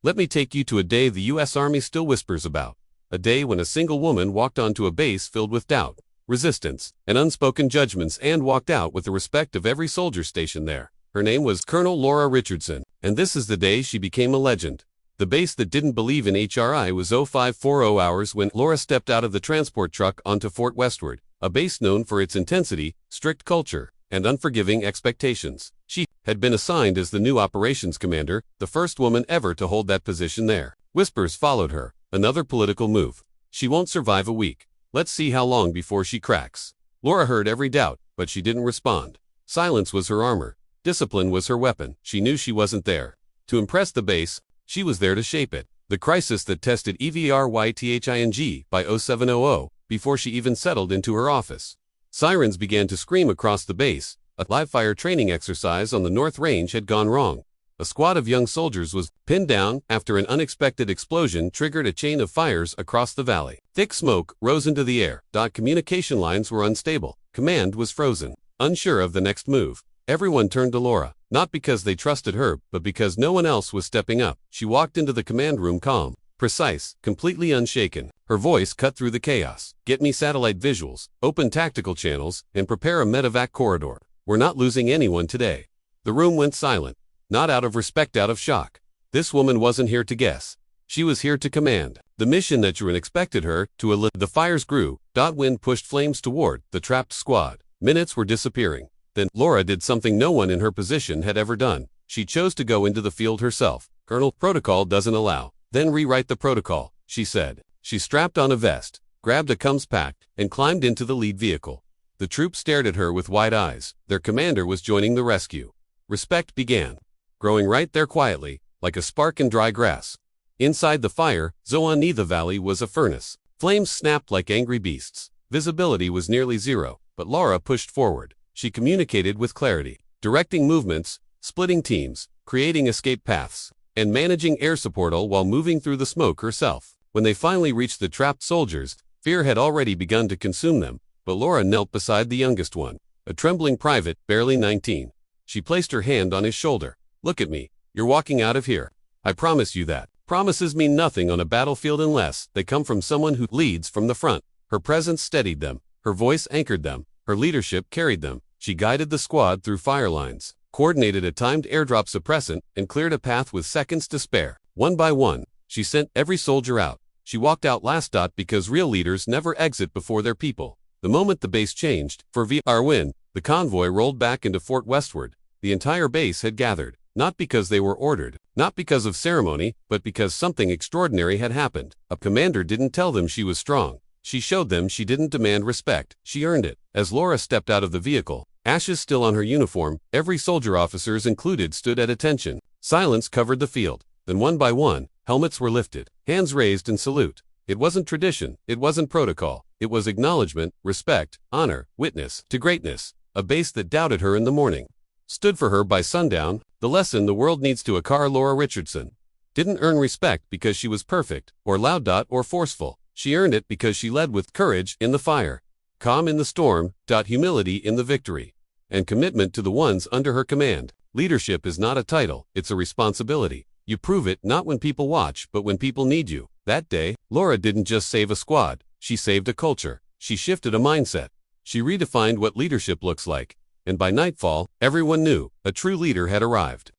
Let me take you to a day the U.S. Army still whispers about. A day when a single woman walked onto a base filled with doubt, resistance, and unspoken judgments and walked out with the respect of every soldier stationed there. Her name was Colonel Laura Richardson, and this is the day she became a legend. The base that didn't believe in HRI was 0540 hours when Laura stepped out of the transport truck onto Fort Westward, a base known for its intensity, strict culture, and unforgiving expectations. She had been assigned as the new operations commander, the first woman ever to hold that position there. Whispers followed her. Another political move. She won't survive a week. Let's see how long before she cracks. Laura heard every doubt, but she didn't respond. Silence was her armor. Discipline was her weapon. She knew she wasn't there to impress the base. She was there to shape it. The crisis that tested EVERYTHING by 0700 before she even settled into her office. Sirens began to scream across the base. A live-fire training exercise on the North Range had gone wrong. A squad of young soldiers was pinned down after an unexpected explosion triggered a chain of fires across the valley. Thick smoke rose into the air. Communication lines were unstable. Command was frozen. Unsure of the next move. Everyone turned to Laura, not because they trusted her, but because no one else was stepping up. She walked into the command room calm, precise, completely unshaken. Her voice cut through the chaos. Get me satellite visuals, open tactical channels, and prepare a medevac corridor. We're not losing anyone today. The room went silent. Not out of respect, out of shock. This woman wasn't here to guess. She was here to command. The mission that Juran expected her to elicit. The fires grew. Wind pushed flames toward the trapped squad. Minutes were disappearing. Then, Laura did something no one in her position had ever done. She chose to go into the field herself. Colonel, protocol doesn't allow. Then rewrite the protocol, she said. She strapped on a vest, grabbed a comms pack, and climbed into the lead vehicle. The troops stared at her with wide eyes. Their commander was joining the rescue. Respect began. Growing right there quietly, like a spark in dry grass. Inside the fire, Zoani the valley was a furnace. Flames snapped like angry beasts. Visibility was nearly zero, but Laura pushed forward. She communicated with clarity, directing movements, splitting teams, creating escape paths, and managing air support all while moving through the smoke herself. When they finally reached the trapped soldiers, fear had already begun to consume them, but Laura knelt beside the youngest one, a trembling private, barely 19. She placed her hand on his shoulder. Look at me. You're walking out of here. I promise you that. Promises mean nothing on a battlefield unless they come from someone who leads from the front. Her presence steadied them. Her voice anchored them. Her leadership carried them. She guided the squad through fire lines, coordinated a timed airdrop suppressant, and cleared a path with seconds to spare. One by one, she sent every soldier out. She walked out last. Because real leaders never exit before their people. The moment the base changed, for VRWIN, the convoy rolled back into Fort Westward. The entire base had gathered. Not because they were ordered, not because of ceremony, but because something extraordinary had happened. A commander didn't tell them she was strong. She showed them she didn't demand respect. She earned it. As Laura stepped out of the vehicle, ashes still on her uniform, every soldier, officers included, stood at attention. Silence covered the field. Then one by one, helmets were lifted, hands raised in salute. It wasn't tradition. It wasn't protocol. It was acknowledgement, respect, honor, witness to greatness. A base that doubted her in the morning stood for her by sundown. The lesson the world needs to occur. Laura Richardson didn't earn respect because she was perfect, or loud, or forceful. She earned it because she led with courage in the fire, calm in the storm, humility in the victory, and commitment to the ones under her command. Leadership is not a title, it's a responsibility. You prove it not when people watch, but when people need you. That day, Laura didn't just save a squad, she saved a culture. She shifted a mindset. She redefined what leadership looks like. And by nightfall, everyone knew a true leader had arrived.